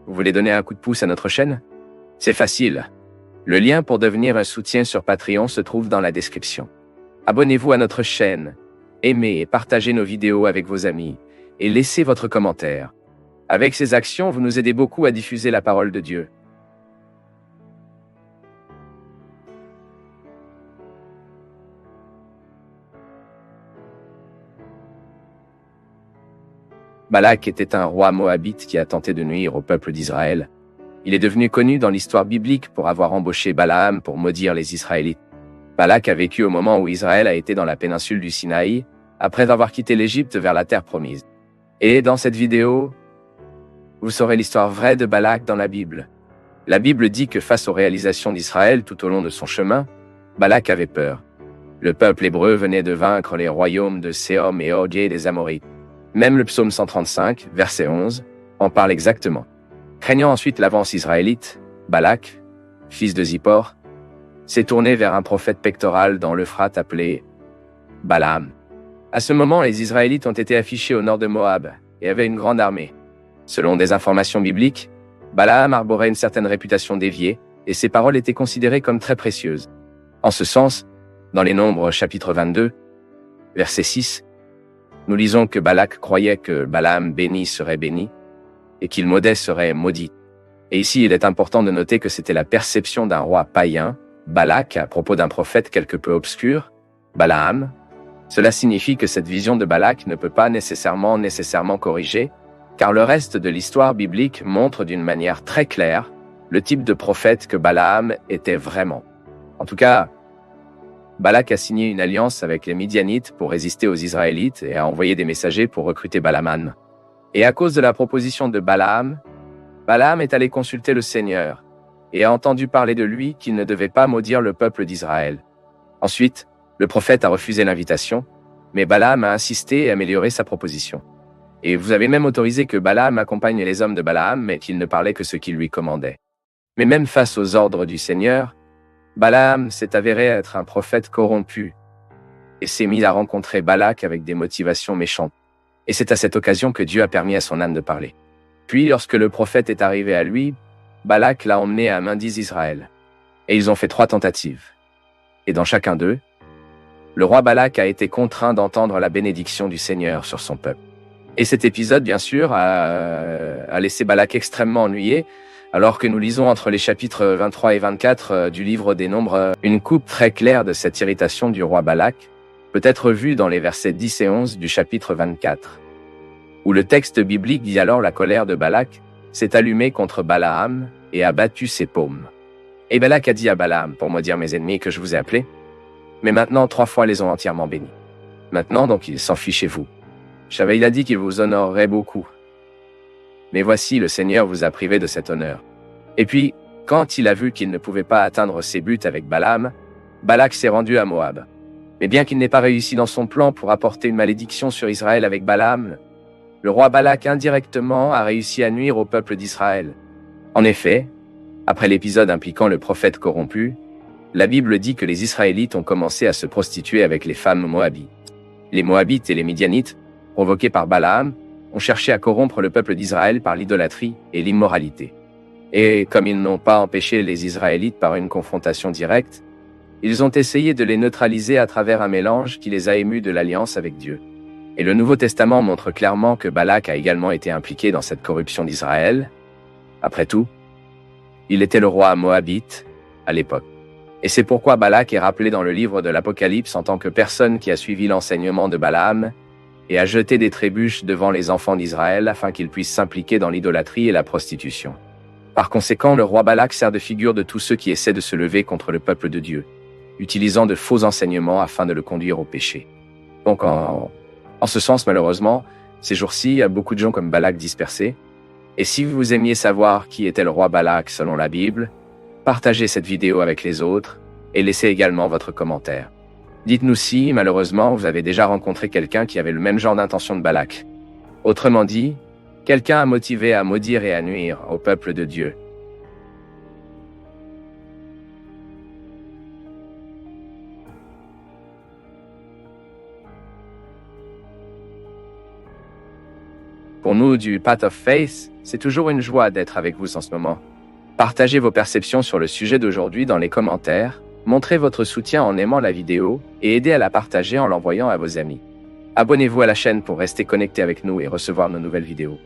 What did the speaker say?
Vous voulez donner un coup de pouce à notre chaîne? C'est facile. Le lien pour devenir un soutien sur Patreon se trouve dans la description. Abonnez-vous à notre chaîne, aimez et partagez nos vidéos avec vos amis, et laissez votre commentaire. Avec ces actions, vous nous aidez beaucoup à diffuser la parole de Dieu. Balak était un roi moabite qui a tenté de nuire au peuple d'Israël. Il est devenu connu dans l'histoire biblique pour avoir embauché Balaam pour maudire les Israélites. Balak a vécu au moment où Israël a été dans la péninsule du Sinaï, après avoir quitté l'Égypte vers la terre promise. Et dans cette vidéo, vous saurez l'histoire vraie de Balak dans la Bible. La Bible dit que face aux réalisations d'Israël tout au long de son chemin, Balak avait peur. Le peuple hébreu venait de vaincre les royaumes de Séhom et Og des Amorites. Même le psaume 135, verset 11, en parle exactement. Craignant ensuite l'avance israélite, Balak, fils de Zippor, s'est tourné vers un prophète pectoral dans l'Euphrate appelé Balaam. À ce moment, les Israélites ont été affichés au nord de Moab et avaient une grande armée. Selon des informations bibliques, Balaam arborait une certaine réputation déviée et ses paroles étaient considérées comme très précieuses. En ce sens, dans les Nombres chapitre 22, verset 6, nous lisons que Balak croyait que Balaam béni serait béni et qu'il maudait serait maudit. Et ici, il est important de noter que c'était la perception d'un roi païen, Balak, à propos d'un prophète quelque peu obscur, Balaam. Cela signifie que cette vision de Balak ne peut pas nécessairement corriger, car le reste de l'histoire biblique montre d'une manière très claire le type de prophète que Balaam était vraiment. En tout cas, Balak a signé une alliance avec les Midianites pour résister aux Israélites et a envoyé des messagers pour recruter Balaam. Et à cause de la proposition de Balaam, Balaam est allé consulter le Seigneur et a entendu parler de lui qu'il ne devait pas maudire le peuple d'Israël. Ensuite, le prophète a refusé l'invitation, mais Balaam a insisté et amélioré sa proposition. Et vous avez même autorisé que Balaam accompagne les hommes de Balaam, mais qu'il ne parlait que ce qu'il lui commandait. Mais même face aux ordres du Seigneur, Balaam s'est avéré être un prophète corrompu et s'est mis à rencontrer Balak avec des motivations méchantes. Et c'est à cette occasion que Dieu a permis à son âne de parler. Puis, lorsque le prophète est arrivé à lui, Balak l'a emmené à Mendis Israël. Et ils ont fait 3 tentatives. Et dans chacun d'eux, le roi Balak a été contraint d'entendre la bénédiction du Seigneur sur son peuple. Et cet épisode, bien sûr, a laissé Balak extrêmement ennuyé, alors que nous lisons entre les chapitres 23 et 24 du livre des Nombres une coupe très claire de cette irritation du roi Balak, peut être vue dans les versets 10 et 11 du chapitre 24, où le texte biblique dit alors la colère de Balak s'est allumée contre Balaam et a battu ses paumes. Et Balak a dit à Balaam, pour maudire mes ennemis que je vous ai appelés, mais maintenant 3 fois les ont entièrement bénis. Maintenant donc il s'enfuit chez vous. Il a dit qu'il vous honorerait beaucoup. Mais voici, le Seigneur vous a privé de cet honneur. Et puis, quand il a vu qu'il ne pouvait pas atteindre ses buts avec Balaam, Balak s'est rendu à Moab. Mais bien qu'il n'ait pas réussi dans son plan pour apporter une malédiction sur Israël avec Balaam, le roi Balak indirectement a réussi à nuire au peuple d'Israël. En effet, après l'épisode impliquant le prophète corrompu, la Bible dit que les Israélites ont commencé à se prostituer avec les femmes moabites. Les Moabites et les Midianites, provoqués par Balaam, ont cherché à corrompre le peuple d'Israël par l'idolâtrie et l'immoralité. Et comme ils n'ont pas empêché les Israélites par une confrontation directe, ils ont essayé de les neutraliser à travers un mélange qui les a émus de l'alliance avec Dieu. Et le Nouveau Testament montre clairement que Balak a également été impliqué dans cette corruption d'Israël. Après tout, il était le roi moabite à l'époque. Et c'est pourquoi Balak est rappelé dans le livre de l'Apocalypse en tant que personne qui a suivi l'enseignement de Balaam et a jeté des trébuches devant les enfants d'Israël afin qu'ils puissent s'impliquer dans l'idolâtrie et la prostitution. Par conséquent, le roi Balak sert de figure de tous ceux qui essaient de se lever contre le peuple de Dieu, utilisant de faux enseignements afin de le conduire au péché. Donc, en ce sens, malheureusement, ces jours-ci, il y a beaucoup de gens comme Balak dispersés. Et si vous aimiez savoir qui était le roi Balak selon la Bible, partagez cette vidéo avec les autres et laissez également votre commentaire. Dites-nous si, malheureusement, vous avez déjà rencontré quelqu'un qui avait le même genre d'intention de Balak. Autrement dit, quelqu'un a motivé à maudire et à nuire au peuple de Dieu. Pour nous du Path of Faith, c'est toujours une joie d'être avec vous en ce moment. Partagez vos perceptions sur le sujet d'aujourd'hui dans les commentaires, montrez votre soutien en aimant la vidéo et aidez à la partager en l'envoyant à vos amis. Abonnez-vous à la chaîne pour rester connecté avec nous et recevoir nos nouvelles vidéos.